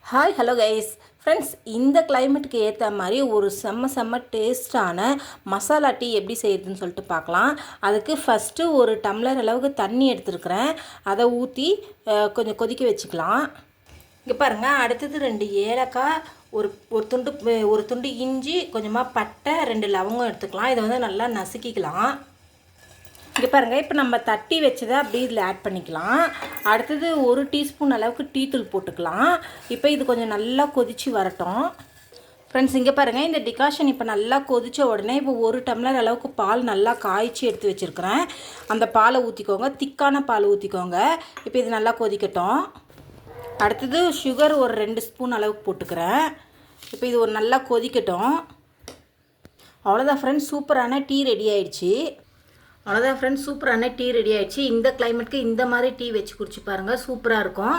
Hi hello guys friends, இந்த கிளைமேட்டுக்கு ஏற்ற மாதிரி ஒரு செம்ம டேஸ்டான மசாலா டீ எப்படி செய்கிறதுன்னு சொல்லிட்டு பார்க்கலாம். அதுக்கு ஃபஸ்ட்டு ஒரு டம்ளர் அளவுக்கு தண்ணி எடுத்துருக்கிறேன். அதை ஊற்றி கொஞ்சம் கொதிக்க வச்சுக்கலாம். இங்கே பாருங்கள், அடுத்தது 2 ஏலக்காய், ஒரு ஒரு துண்டு இஞ்சி, கொஞ்சமாக பட்டை, 2 லவங்கம் எடுத்துக்கலாம். இதை வந்து நல்லா நசுக்கிக்கலாம். இங்கே பாருங்கள், இப்போ நம்ம தட்டி வச்சதை அப்படியே இதில் ஆட் பண்ணிக்கலாம். அடுத்தது 1 டீஸ்பூன் அளவுக்கு டீ தூள் போட்டுக்கலாம். இப்போ இது கொஞ்சம் நல்லா கொதித்து வரட்டும். ஃப்ரெண்ட்ஸ், இங்கே பாருங்கள், இந்த டிகாஷன் இப்போ நல்லா கொதித்த உடனே இப்போ 1 டம்ளர் அளவுக்கு பால் நல்லா காய்ச்சி எடுத்து வச்சுருக்கிறேன். அந்த பாலை ஊற்றிக்கோங்க, திக்கான பால் ஊற்றிக்கோங்க. இப்போ இது நல்லா கொதிக்கட்டும். அடுத்தது சுகர் ஒரு 2 ஸ்பூன் அளவுக்கு போட்டுக்கிறேன். இப்போ இது ஒரு நல்லா கொதிக்கட்டும். அவ்வளோதான் ஃப்ரெண்ட்ஸ், சூப்பரான டீ ரெடி ஆயிடுச்சு. இந்த கிளைமேட்டுக்கு இந்த மாதிரி டீ வச்சு குடிச்சு பாருங்கள், சூப்பராக இருக்கும்.